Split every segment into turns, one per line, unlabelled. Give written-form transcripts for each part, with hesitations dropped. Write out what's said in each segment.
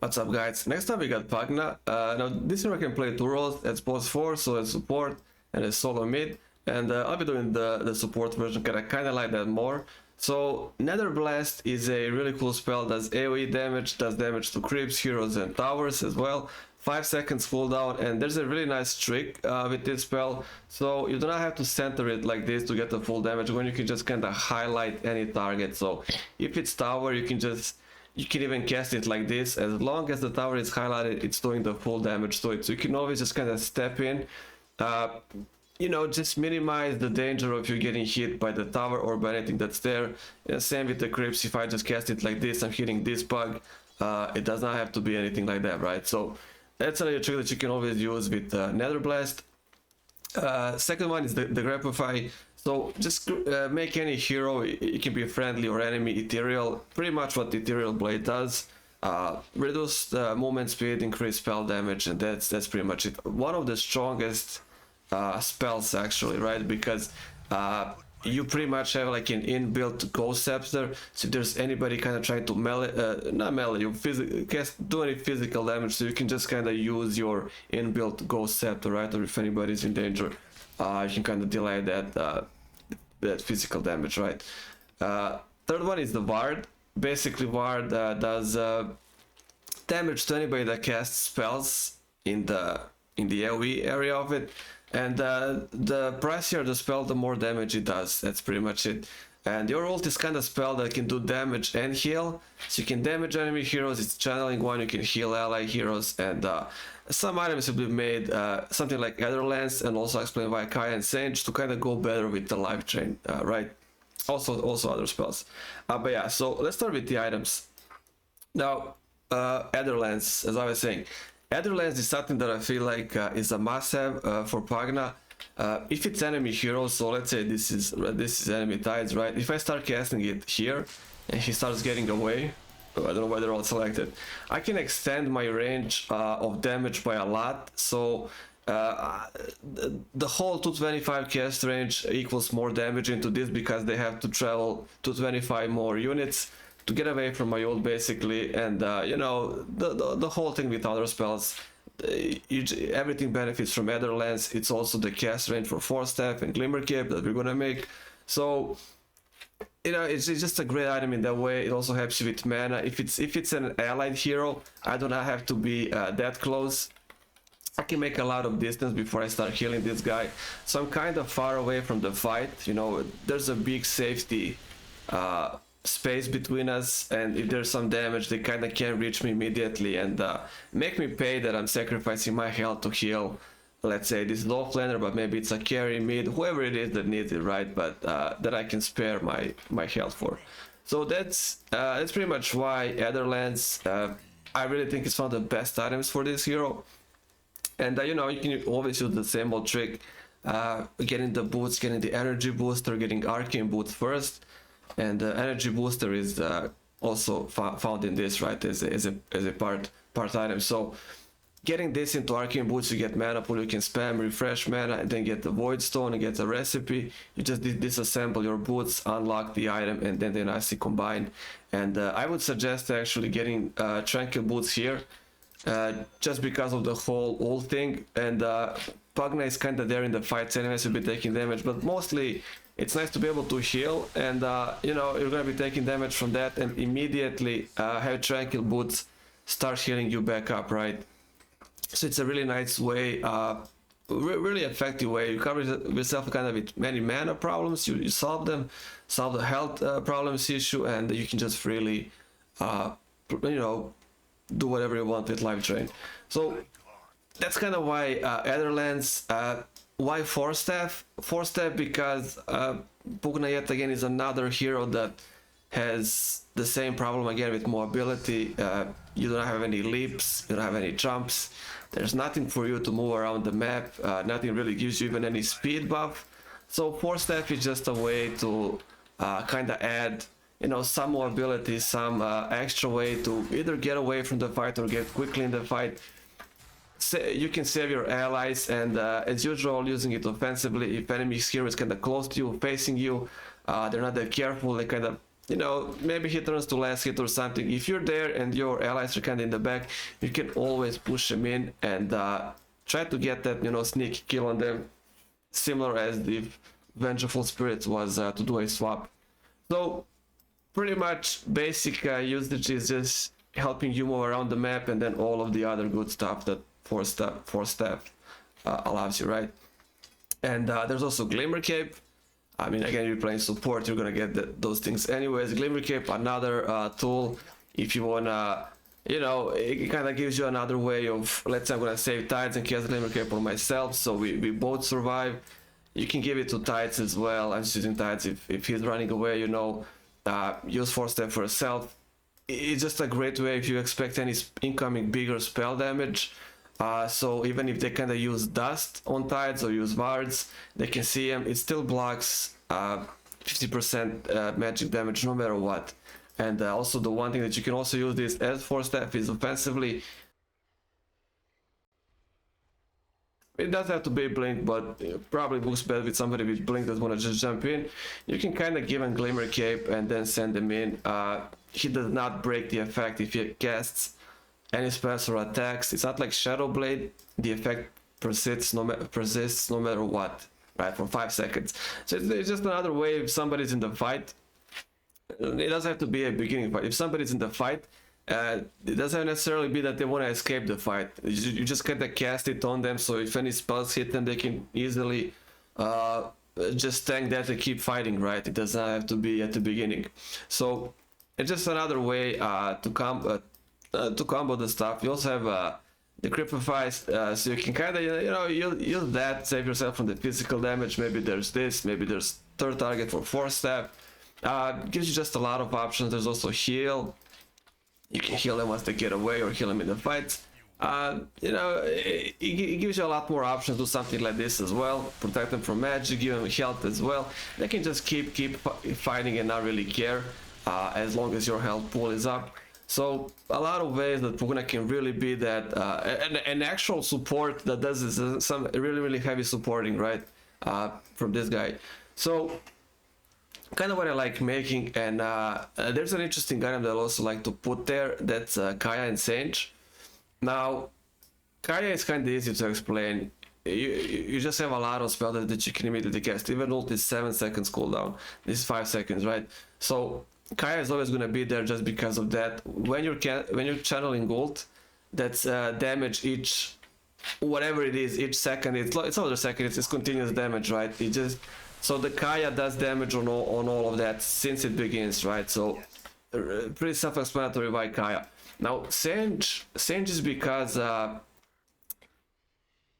What's up, guys? Next up we got Pugna. Now this hero can play two roles as both 4, so as support and as solo mid, and I'll be doing the support version because I kinda like that more. So Nether Blast is a really cool spell, does AoE damage, does damage to creeps, heroes and towers as well. 5 seconds cooldown, and there's a really nice trick with this spell, so you do not have to center it like this to get the full damage when you can just kinda highlight any target. So if it's tower, you can even cast it like this. As long as the tower is highlighted, it's doing the full damage to it. So you can always just kind of step in, just minimize the danger of you getting hit by the tower or by anything that's there. And same with the creeps. If I just cast it like this, I'm hitting this bug. It does not have to be anything like that, right? So that's another trick that you can always use with Nether Blast. Second one is the Grapify. So just make any hero, it can be friendly or enemy, ethereal, pretty much what Ethereal Blade does. Reduce the movement speed, increase spell damage, and that's pretty much it. One of the strongest spells actually, right? Because you pretty much have like an inbuilt Coreceptor, so if there's anybody kind of trying to not melee, you do any physical damage, so you can just kind of use your inbuilt Coreceptor, right? Or if anybody's in danger, you can kind of delay that physical damage, right? Third one is the Ward. Basically, Ward does damage to anybody that casts spells in the AoE area of it, and the pricier the spell, the more damage it does. That's pretty much it. And your ult is kind of spell that can do damage and heal, so you can damage enemy heroes. It's channeling one, you can heal ally heroes, and some items have been made, something like Etherlands, and also explain why Kai and Sage to kind of go better with the life chain, right? Also other spells. But yeah, so let's start with the items. Now, Etherlands, as I was saying, Etherlands is something that I feel like is a must-have for Pugna. If it's enemy hero, so let's say this is enemy tides, right? If I start casting it here and he starts getting away, I don't know why they're all selected, I can extend my range of damage by a lot. So the whole 225 cast range equals more damage into this because they have to travel 225 more units to get away from my ult, basically. And the whole thing with other spells, everything benefits from Etherlands. It's also the cast range for Force Staff and Glimmer Cape that we're gonna make. So it's just a great item in that way. It also helps you with mana. If it's an allied hero, I do not have to be that close. I can make a lot of distance before I start healing this guy, so I'm kind of far away from the fight. There's a big safety space between us, and if there's some damage, they kind of can't reach me immediately and make me pay that I'm sacrificing my health to heal, let's say, this low laner, but maybe it's a carry mid, whoever it is that needs it, right? But that I can spare my health for. So that's pretty much why Etherlands, I really think it's one of the best items for this hero. And you can always use the same old trick, getting the boots, getting the energy booster, getting arcane boots first. And the energy booster is also found in this, right, as a part item. So getting this into arcane boots, you get mana pool, you can spam refresh mana, and then get the void stone and get the recipe. You just disassemble your boots, unlock the item, and then they nicely combine. And I would suggest actually getting tranquil boots here, just because of the whole ult thing. And Pugna is kind of there in the fights anyways, you'll be taking damage, but mostly it's nice to be able to heal, and you're gonna be taking damage from that, and immediately have tranquil boots start healing you back up, right? So it's a really nice way, really effective way. You cover yourself kind of with many mana problems, you solve them, solve the health problems issue, and you can just freely do whatever you want with life drain. So that's kind of why Etherlands. Why Force Staff? Force Staff because Pugna yet again is another hero that has the same problem again with mobility. You don't have any leaps, you don't have any jumps. There's nothing for you to move around the map. Nothing really gives you even any speed buff. So Force Staff is just a way to kind of add some mobility, some extra way to either get away from the fight or get quickly in the fight. You can save your allies, and as usual, using it offensively. If enemy hero is kind of close to you, facing you, they're not that careful, they kind of you know, maybe he turns to last hit or something. If you're there and your allies are kind of in the back, you can always push them in and try to get that, you know, sneaky kill on them, similar as if Vengeful Spirits was to do a swap. So pretty much basic usage is just helping you move around the map, and then all of the other good stuff that force staff allows you, right? And there's also Glimmer Cape. I mean, again, you're playing support, you're gonna get those things anyways. Glimmer Cape, another tool if you wanna, you know, it kind of gives you another way of, let's say I'm gonna save Tides and cast Glimmer Cape for myself, so we both survive. You can give it to Tides as well. I'm just using Tides if he's running away, you know. Use Force Step for yourself. It's just a great way if you expect any incoming bigger spell damage. So even if they kind of use Dust on Tides or use Wards, they can see him. It still blocks 50% magic damage no matter what. And also the one thing that you can also use this as Force Step is offensively. It does have to be blink, but probably works better with somebody with blink that wanna just jump in. You can kind of give him Glimmer Cape and then send him in. He does not break the effect if he casts any spells or attacks. It's not like Shadow Blade. The effect persists no matter what, right? For 5 seconds. So it's just another way if somebody's in the fight. It doesn't have to be a beginning fight. If somebody's in the fight, it doesn't necessarily be that they want to escape the fight. You just kind of cast it on them, so if any spells hit them, they can easily just tank that and keep fighting, right? It does not have to be at the beginning. So it's just another way to combo the stuff. You also have the Cripify, so you can kind of, you know, use that, save yourself from the physical damage. Maybe there's this, maybe there's third target for Force Step. Gives you just a lot of options. There's also heal. You can heal them once they get away or heal them in the fights. You know, it gives you a lot more options to do something like this as well. Protect them from magic, give them health as well. They can just keep fighting and not really care as long as your health pool is up. So a lot of ways that Pugna can really be that an actual support that does some really heavy supporting, right? From this guy. So kind of what I like making, and there's an interesting item that I also like to put there. That's Kaya and Sage. Now, Kaya is kind of easy to explain. You just have a lot of spells that you can immediately cast. Even ult is 7 seconds cooldown. This is 5 seconds, right? So Kaya is always going to be there just because of that. When you're channeling ult, that's damage each, whatever it is, each second. It's not a second. It's continuous damage, right? It just, so the Kaya does damage on all of that since it begins, right? So pretty self-explanatory why Kaya. Now Sage is because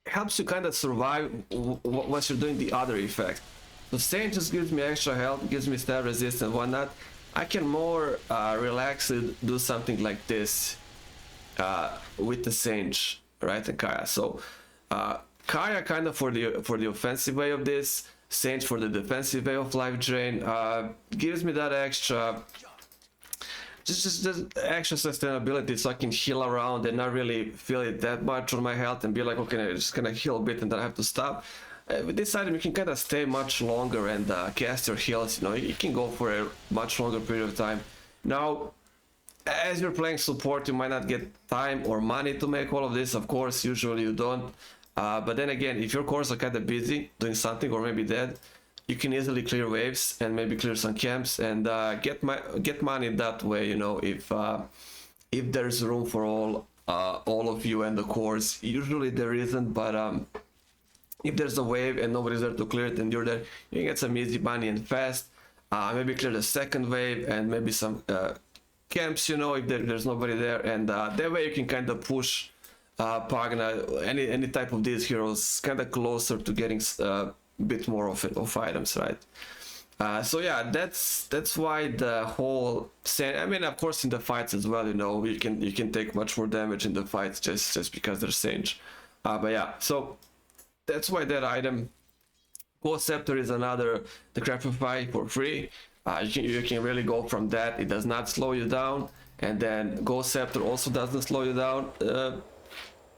helps you kind of survive once you're doing the other effect. So Sage just gives me extra health, gives me stab resist and whatnot. I can more relaxed do something like this with the Sage, right? And Kaya. So Kaya kind of for the offensive way of this. Sage for the defensive way of life drain, gives me that extra, just extra sustainability, so I can heal around and not really feel it that much on my health and be like, okay, I'm just gonna heal a bit and then I have to stop. With this item, you can kind of stay much longer and cast your heals. You know, you can go for a much longer period of time. Now, as you're playing support, you might not get time or money to make all of this. Of course, usually you don't. But then again, if your cores are kind of busy doing something or maybe dead, you can easily clear waves and maybe clear some camps and get money that way. You know, if there's room for all of you and the cores. Usually there isn't, but if there's a wave and nobody's there to clear it and you're there, you can get some easy money and fast. Maybe clear the second wave and maybe some camps. You know, if there's nobody there, and that way you can kind of push Pugna, any type of these heroes kind of closer to getting a bit more of items, right? So yeah, that's why the whole, I mean, of course in the fights as well, you know, you can take much more damage in the fights just because there's Sage. But yeah, so that's why that item. Coreceptor is another, the Crapify for free. You can really go from that. It does not slow you down, and then Coreceptor also doesn't slow you down.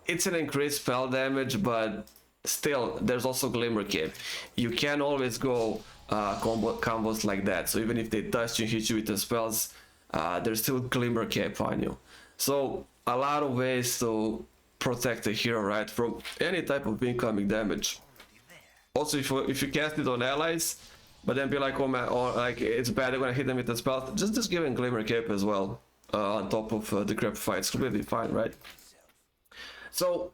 It's an increased spell damage, but still there's also Glimmer Cape. You can always go combos like that. So even if they touch you, hit you with the spells, there's still Glimmer Cape on you. So a lot of ways to protect the hero, right, from any type of incoming damage. Also, if you cast it on allies, but then be like, oh man, or like it's bad, they're gonna hit them with the spell, just give them Glimmer Cape as well on top of the Decrepify. It's completely fine, right? So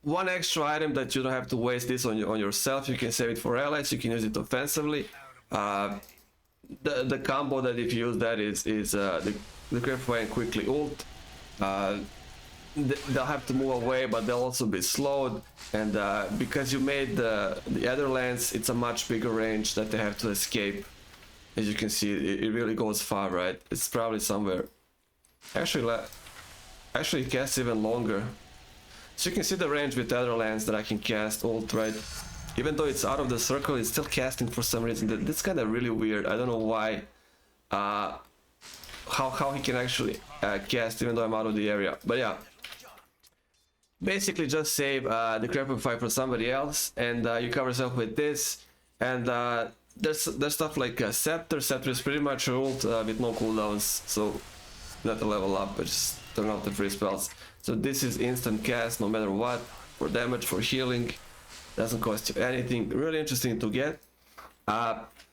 one extra item that you don't have to waste this on yourself, you can save it for allies, you can use it offensively. The combo that if you use that is the Decrepify and quickly ult. They'll have to move away, but they'll also be slowed, and because you made the other lands, it's a much bigger range that they have to escape. As you can see, it really goes far, right? It's probably somewhere. Actually it casts even longer. So you can see the range with other lands that I can cast ult, right? Even though it's out of the circle, it's still casting for some reason. That's kind of really weird. I don't know why. How he can actually cast even though I'm out of the area. But yeah. Basically just save the Decrepify for somebody else, and you cover yourself with this. And there's stuff like Scepter. Scepter is pretty much ult with no cooldowns, so not a level up, but just turn off the free spells. So this is instant cast no matter what, for damage, for healing. Doesn't cost you anything. Really interesting to get.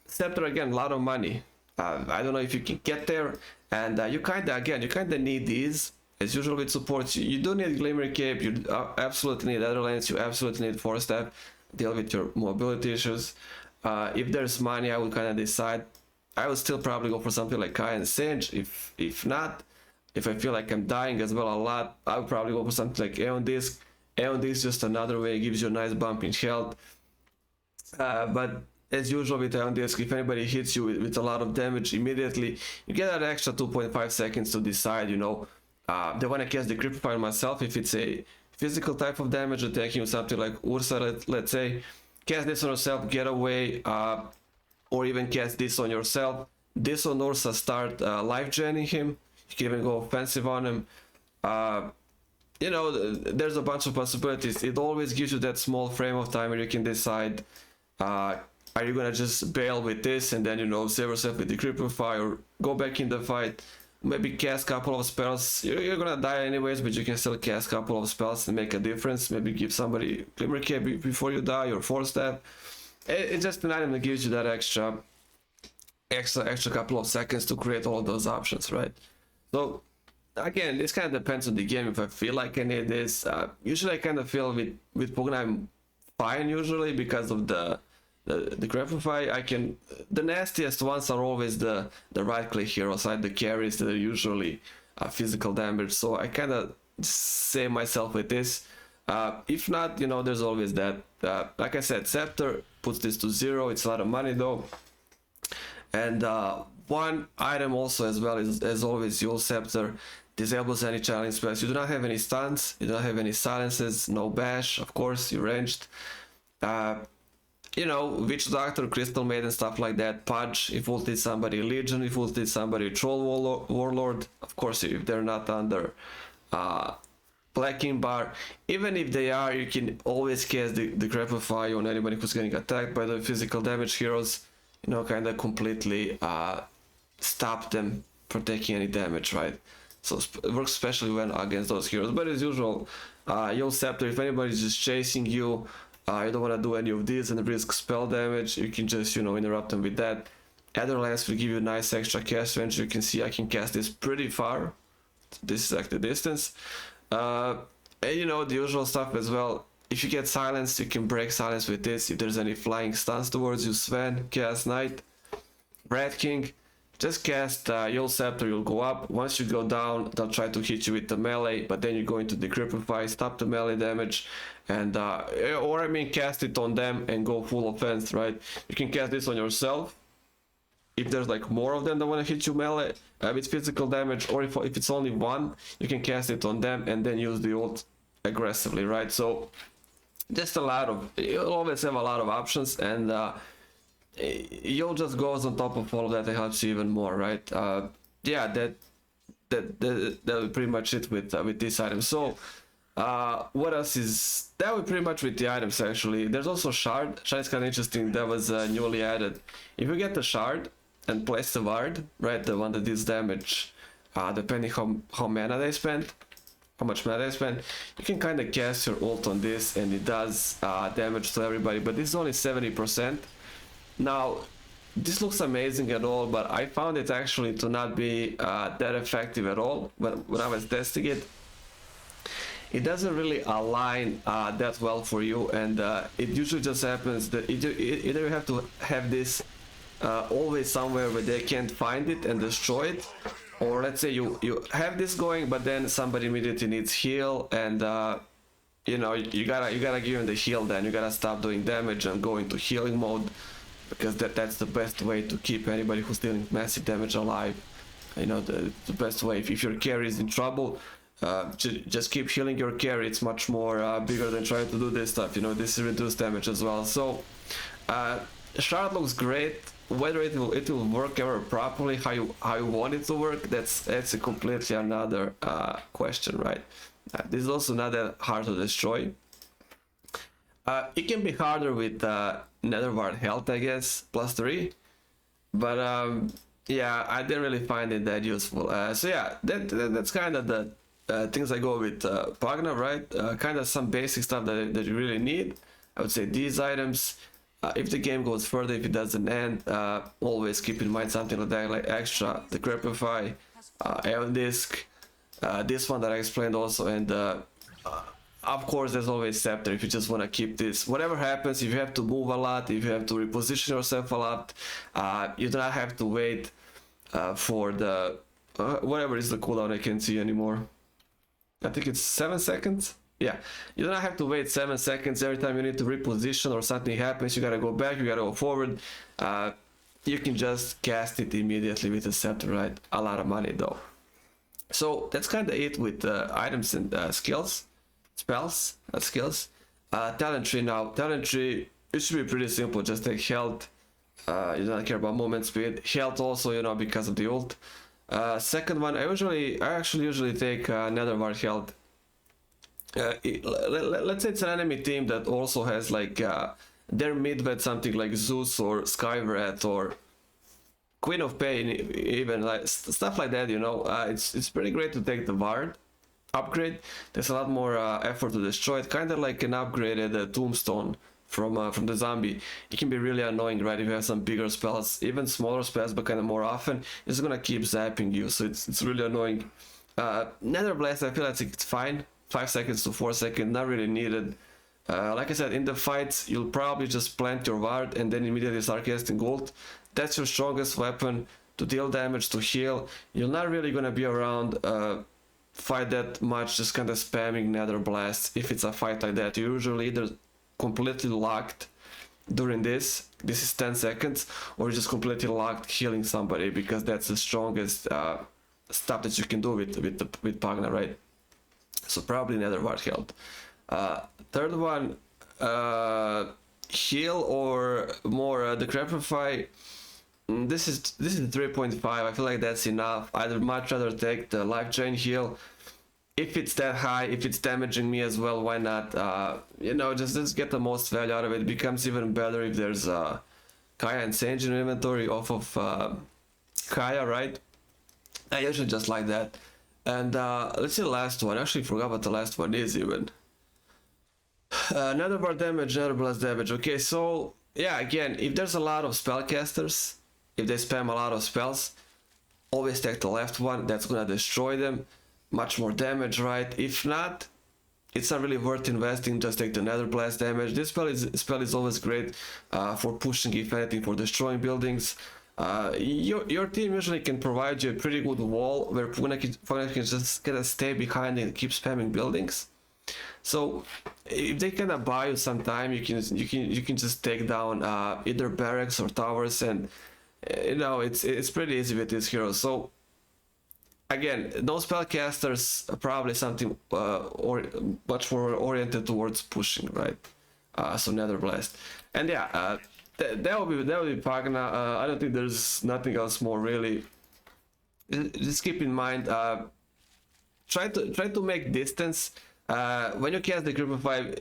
Scepter, again, a lot of money. I don't know if you can get there, and you kinda need these. As usual with supports, you do need Glimmer Cape, you absolutely need other lands, you absolutely need Force Step, deal with your mobility issues. If there's money, I would kind of decide. I would still probably go for something like Kai and Singe. If not, if I feel like I'm dying as well a lot, I would probably go for something like Aeon Disc. Aeon Disc is just another way, it gives you a nice bump in health. But as usual with Aeon Disc, if anybody hits you with a lot of damage immediately, you get that extra 2.5 seconds to decide, you know, they want to cast the Decrepify on myself if it's a physical type of damage, attacking with something like Ursa, let's say. Cast this on yourself, get away, or even cast this on yourself. This on Ursa, start life genning him. You can even go offensive on him. You know, there's a bunch of possibilities. It always gives you that small frame of time where you can decide, are you gonna just bail with this and then, you know, save yourself with the Decrepify, or go back in the fight. Maybe cast a couple of spells. You're gonna die anyways, but you can still cast a couple of spells and make a difference. Maybe give somebody Glimmer Cape before you die, or Force Step. It's just an item that gives you that extra couple of seconds to create all of those options, right? So again, this kind of depends on the game. If I feel like I need this, usually I kind of feel with Pugna I'm fine usually because of the Decrepify. I can, the nastiest ones are always the right click heroes, like the carries that are usually physical damage. So I kind of save myself with this. If not, you know, there's always that. Like I said, Scepter puts this to 0. It's a lot of money though. And one item also as well is, as always, your Scepter disables any challenge spells. You do not have any stuns, you don't have any silences, no bash, of course, you're ranged. You know, Witch Doctor, Crystal Maiden, stuff like that. Pudge, if ulted somebody, Legion, if ulted somebody, Troll Warlord, of course, if they're not under Blacking Bar. Even if they are, you can always cast the Decrepify on anybody who's getting attacked by the physical damage heroes. You know, kind of completely stop them from taking any damage, right? So it works especially when against those heroes. But as usual, your Scepter, if anybody's just chasing you, you don't want to do any of this and risk spell damage, you can just, you know, interrupt them with that. Other lands will give you a nice extra cast range. You can see I can cast this pretty far. This is like the distance. And you know, the usual stuff as well. If you get silence, you can break silence with this. If there's any flying stuns towards you, Sven, cast Knight, Red King, just cast your Scepter, you'll go up. Once you go down, they'll try to hit you with the melee, but then you go into Decrepify, stop the melee damage, and or I mean cast it on them and go full offense, right? You can cast this on yourself if there's like more of them that want to hit you melee with physical damage, or if it's only one, you can cast it on them and then use the ult aggressively, right? So just a lot of, you'll always have a lot of options, and you'll just goes on top of all of that. It helps you even more, right? Yeah, that pretty much it with this item. So What else is that? Would pretty much with the items actually. There's also shard. Shard is kind of interesting. That was newly added. If you get the shard and place the ward, right, the one that deals damage, depending how mana they spend, how much mana they spend, you can kind of cast your ult on this, and it does damage to everybody. But this is only 70%. Now, this looks amazing at all, but I found it actually to not be that effective at all when I was testing it. It doesn't really align that well for you, and it usually just happens that either you have to have this always somewhere where they can't find it and destroy it, or let's say you have this going, but then somebody immediately needs heal, and you know, you gotta give them the heal. Then you gotta stop doing damage and go into healing mode, because that's the best way to keep anybody who's dealing massive damage alive. You know, the best way. If your carry is in trouble, just keep healing your carry. It's much more bigger than trying to do this stuff. You know, this is reduced damage as well. So shard looks great. Whether it will work ever properly, how you want it to work, that's a completely another question, right? This is also not that hard to destroy. It can be harder with Nether Ward health, I guess, +3, but yeah, I didn't really find it that useful. So yeah, that's kind of the things I go with Pugna, right? Kind of some basic stuff that you really need. I would say these items. If the game goes further, if it doesn't end, always keep in mind something like that, like extra, the Grapify, Aeon Disc, this one that I explained also, and of course there's always Scepter if you just want to keep this. Whatever happens, if you have to move a lot, if you have to reposition yourself a lot, you do not have to wait for the whatever is the cooldown. I can't see anymore. I think it's 7 seconds. Yeah, you don't have to wait 7 seconds every time you need to reposition or something happens. You gotta go back, you gotta go forward. You can just cast it immediately with the scepter, right? A lot of money though. So that's kind of it with items and skills, spells, skills. Talent tree now. Talent tree, it should be pretty simple. Just take health. You don't care about movement speed. Health also, you know, because of the ult. Second one, I actually usually take Nether Ward health. Let's say it's an enemy team that also has like their mid vet something like Zeus or Skywrath or Queen of Pain, even like stuff like that, you know. It's pretty great to take the Ward upgrade. There's a lot more effort to destroy it, kind of like an upgraded Tombstone from the zombie. It can be really annoying, right? If you have some bigger spells, even smaller spells, but kind of more often, it's gonna keep zapping you, so it's really annoying. Nether Blast, I feel like it's fine. 5 seconds to 4 seconds, not really needed. Like I said, in the fights, you'll probably just plant your ward and then immediately start casting gold. That's your strongest weapon to deal damage, to heal. You're not really gonna be around fight that much, just kind of spamming Nether Blast. If it's a fight like that, you're usually either completely locked during this is 10 seconds, or you're just completely locked healing somebody, because that's the strongest stuff that you can do with Pugna, right? So probably Nether Ward health. Third one, heal or more the Grapify. This is 3.5. I feel like that's enough. I'd much rather take the life chain heal. If it's that high, if it's damaging me as well, why not? You know, just get the most value out of it. It becomes even better if there's Kaya and Sage in inventory off of Kaya, right? I usually just like that. And let's see the last one. I actually forgot what the last one is even. Nether bar damage, Nether Blast damage. Okay, so yeah, again, if there's a lot of spellcasters, if they spam a lot of spells, always take the left one. That's gonna destroy them. Much more damage, right? If not, it's not really worth investing. Just take the Nether Blast damage. This spell is always great for pushing, if anything, for destroying buildings. Your team usually can provide you a pretty good wall where Pugna can just kind of stay behind and keep spamming buildings. So if they kind of buy you some time, you can just take down either barracks or towers, and you know, it's pretty easy with this hero. So again, those spellcasters are probably something or much more oriented towards pushing, right? So Nether Blast, and yeah. That would be Pugna. I don't think there's nothing else more really. Just keep in mind, try to make distance when you cast the Creeper 5,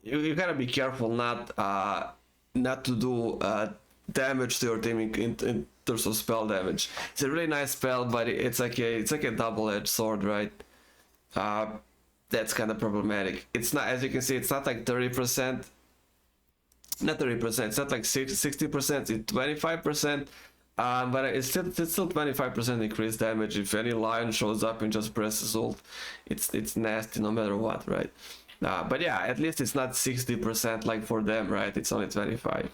you gotta be careful not to do damage to your team in terms of spell damage. It's a really nice spell, but it's like a double-edged sword, right? That's kind of problematic. It's not, as you can see, it's not like 30%. Not 30%. It's not like 60%. It's 25%. But it's still 25% increased damage if any lion shows up and just presses ult. It's nasty no matter what, right? But yeah, at least it's not 60% like for them, right? It's only 25.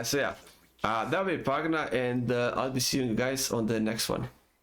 So yeah, that'll be Pugna, and I'll be seeing you guys on the next one.